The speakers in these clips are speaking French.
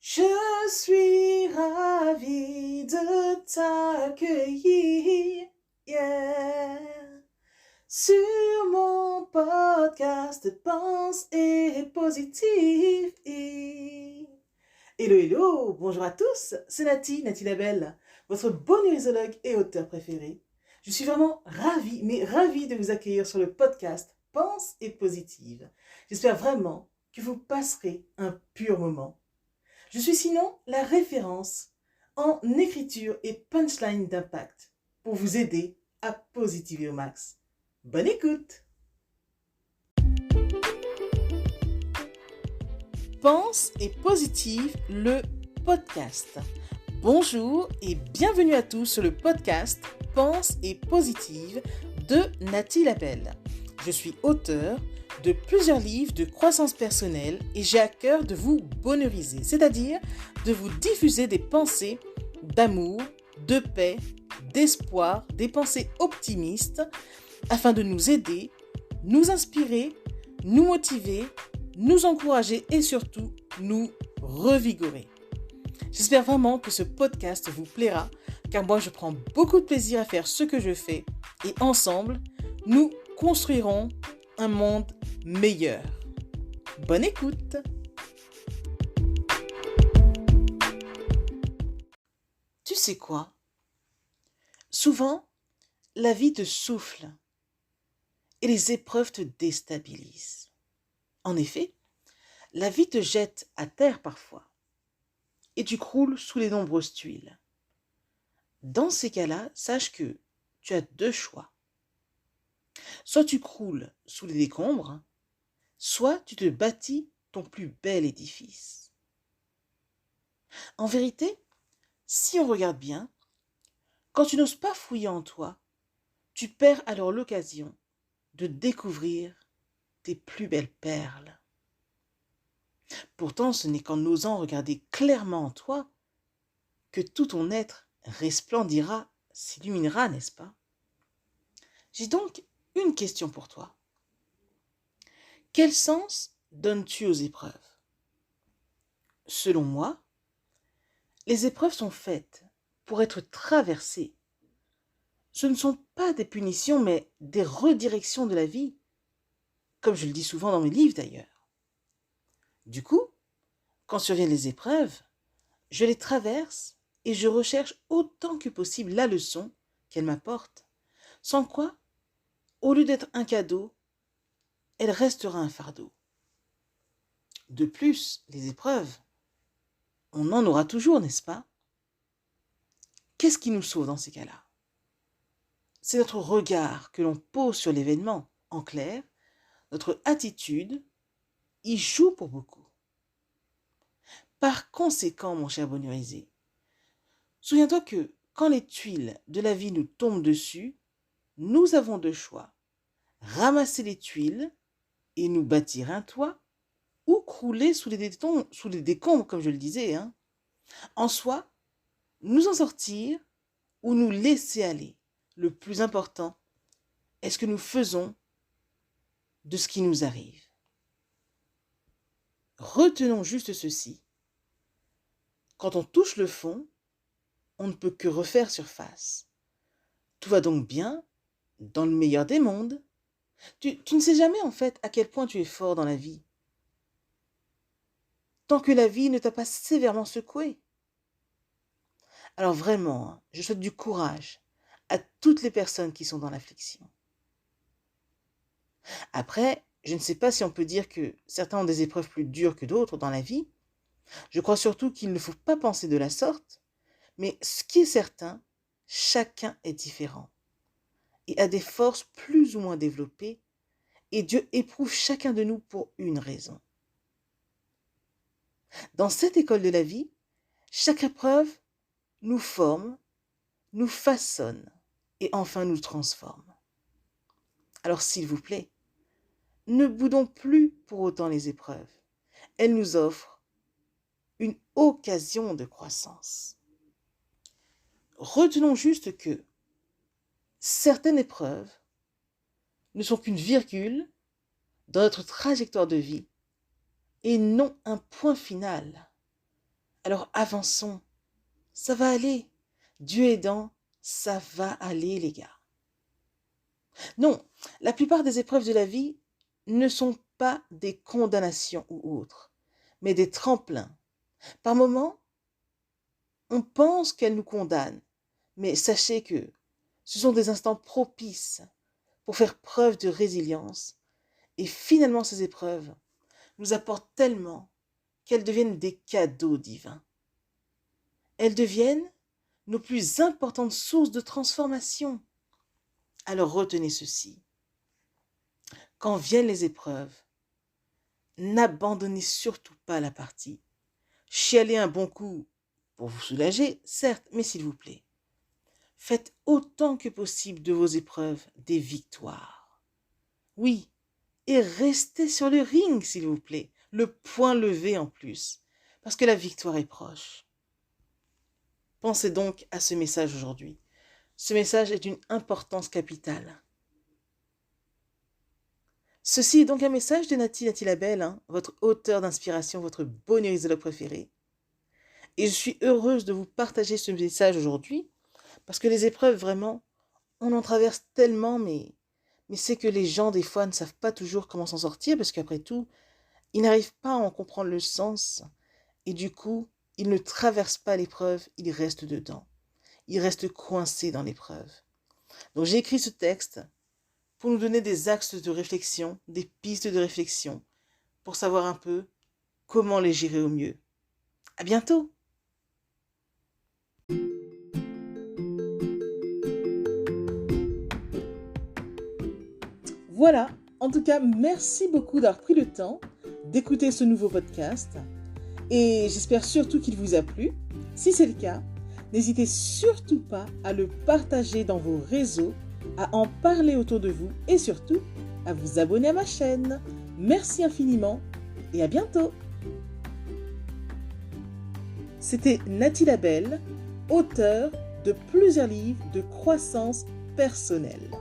Je suis ravie de t'accueillir, yeah, sur mon podcast Pense et Positive. Hello, hello, bonjour à tous, c'est Nathalie Labelle, votre bonheurisologue et auteur préféré. Je suis vraiment ravie de vous accueillir sur le podcast Pense et Positive. J'espère vraiment que vous passerez un pur moment. Je suis sinon la référence en écriture et punchline d'impact pour vous aider à positiver au max. Bonne écoute! Pense et Positive, le podcast. Bonjour et bienvenue à tous sur le podcast Pense et Positive de Nathalie Labelle. Je suis auteure de plusieurs livres de croissance personnelle et j'ai à cœur de vous bonheuriser, c'est-à-dire de vous diffuser des pensées d'amour, de paix, d'espoir, des pensées optimistes afin de nous aider, nous inspirer, nous motiver, nous encourager et surtout nous revigorer. J'espère vraiment que ce podcast vous plaira car moi je prends beaucoup de plaisir à faire ce que je fais et ensemble nous construirons un monde meilleur. Bonne écoute! Tu sais quoi? Souvent, la vie te souffle et les épreuves te déstabilisent. En effet, la vie te jette à terre parfois et tu croules sous les nombreuses tuiles. Dans ces cas-là, sache que tu as deux choix. Soit tu croules sous les décombres, soit tu te bâtis ton plus bel édifice. En vérité, si on regarde bien, quand tu n'oses pas fouiller en toi, tu perds alors l'occasion de découvrir tes plus belles perles. Pourtant, ce n'est qu'en osant regarder clairement en toi que tout ton être resplendira, s'illuminera, n'est-ce pas? J'ai donc une question pour toi. Quel sens donnes-tu aux épreuves? Selon moi, les épreuves sont faites pour être traversées. Ce ne sont pas des punitions, mais des redirections de la vie, comme je le dis souvent dans mes livres d'ailleurs. Du coup, quand surviennent les épreuves, je les traverse et je recherche autant que possible la leçon qu'elles m'apportent, sans quoi, au lieu d'être un cadeau, elle restera un fardeau. De plus, les épreuves, on en aura toujours, n'est-ce pas? Qu'est-ce qui nous sauve dans ces cas-là? C'est notre regard que l'on pose sur l'événement. En clair, notre attitude y joue pour beaucoup. Par conséquent, mon cher bonheurisé, souviens-toi que quand les tuiles de la vie nous tombent dessus, nous avons deux choix. Ramasser les tuiles et nous bâtir un toit, ou crouler sous les décombres, comme je le disais. En soi, nous en sortir ou nous laisser aller. Le plus important est ce que nous faisons de ce qui nous arrive. Retenons juste ceci. Quand on touche le fond, on ne peut que refaire surface. Tout va donc bien dans le meilleur des mondes. Tu ne sais jamais en fait à quel point tu es fort dans la vie. Tant que la vie ne t'a pas sévèrement secoué. Alors vraiment, je souhaite du courage à toutes les personnes qui sont dans l'affliction. Après, je ne sais pas si on peut dire que certains ont des épreuves plus dures que d'autres dans la vie. Je crois surtout qu'il ne faut pas penser de la sorte, mais ce qui est certain, chacun est différent et a des forces plus ou moins développées, et Dieu éprouve chacun de nous pour une raison. Dans cette école de la vie, chaque épreuve nous forme, nous façonne et enfin nous transforme. Alors s'il vous plaît, ne boudons plus pour autant les épreuves. Elles nous offrent une occasion de croissance. Retenons juste que certaines épreuves ne sont qu'une virgule dans notre trajectoire de vie et non un point final. Alors avançons, ça va aller. Dieu aidant, ça va aller les gars. Non, la plupart des épreuves de la vie ne sont pas des condamnations ou autres, mais des tremplins. Par moments, on pense qu'elles nous condamnent, mais sachez que ce sont des instants propices pour faire preuve de résilience. Et finalement, ces épreuves nous apportent tellement qu'elles deviennent des cadeaux divins. Elles deviennent nos plus importantes sources de transformation. Alors retenez ceci. Quand viennent les épreuves, n'abandonnez surtout pas la partie. Chialez un bon coup pour vous soulager, certes, mais s'il vous plaît, faites autant que possible de vos épreuves des victoires. Oui, et restez sur le ring, s'il vous plaît, le poing levé en plus, parce que la victoire est proche. Pensez donc à ce message aujourd'hui. Ce message est d'une importance capitale. Ceci est donc un message de Nati Labelle, votre auteur d'inspiration, votre bonheurisologue préféré. Et je suis heureuse de vous partager ce message aujourd'hui, parce que les épreuves, vraiment, on en traverse tellement, mais c'est que les gens, des fois, ne savent pas toujours comment s'en sortir, parce qu'après tout, ils n'arrivent pas à en comprendre le sens, et du coup, ils ne traversent pas l'épreuve, ils restent dedans. Ils restent coincés dans l'épreuve. Donc j'ai écrit ce texte pour nous donner des axes de réflexion, des pistes de réflexion, pour savoir un peu comment les gérer au mieux. À bientôt! Voilà, en tout cas, merci beaucoup d'avoir pris le temps d'écouter ce nouveau podcast et j'espère surtout qu'il vous a plu. Si c'est le cas, n'hésitez surtout pas à le partager dans vos réseaux, à en parler autour de vous et surtout à vous abonner à ma chaîne. Merci infiniment et à bientôt. C'était Nati Labelle, auteure de plusieurs livres de croissance personnelle.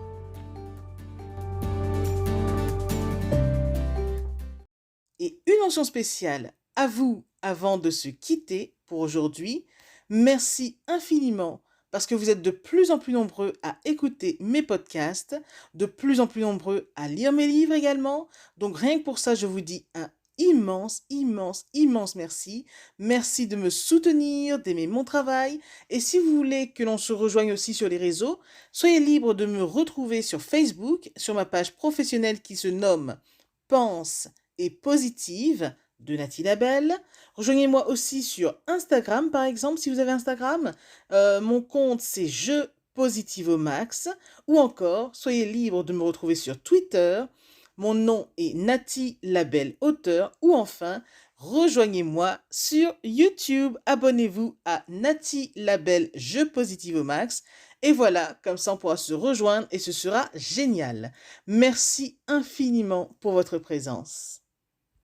Et une mention spéciale à vous avant de se quitter pour aujourd'hui. Merci infiniment parce que vous êtes de plus en plus nombreux à écouter mes podcasts, de plus en plus nombreux à lire mes livres également. Donc rien que pour ça, je vous dis un immense merci. Merci de me soutenir, d'aimer mon travail. Et si vous voulez que l'on se rejoigne aussi sur les réseaux, soyez libre de me retrouver sur Facebook, sur ma page professionnelle qui se nomme Pense et positive de Nati Labelle. Rejoignez-moi aussi sur Instagram, par exemple, si vous avez Instagram. Mon compte, c'est Je Positive au Max. Ou encore, soyez libre de me retrouver sur Twitter. Mon nom est Nati Labelle Auteur. Ou enfin, rejoignez-moi sur YouTube. Abonnez-vous à Nati Labelle Je Positive au Max. Et voilà, comme ça on pourra se rejoindre et ce sera génial. Merci infiniment pour votre présence.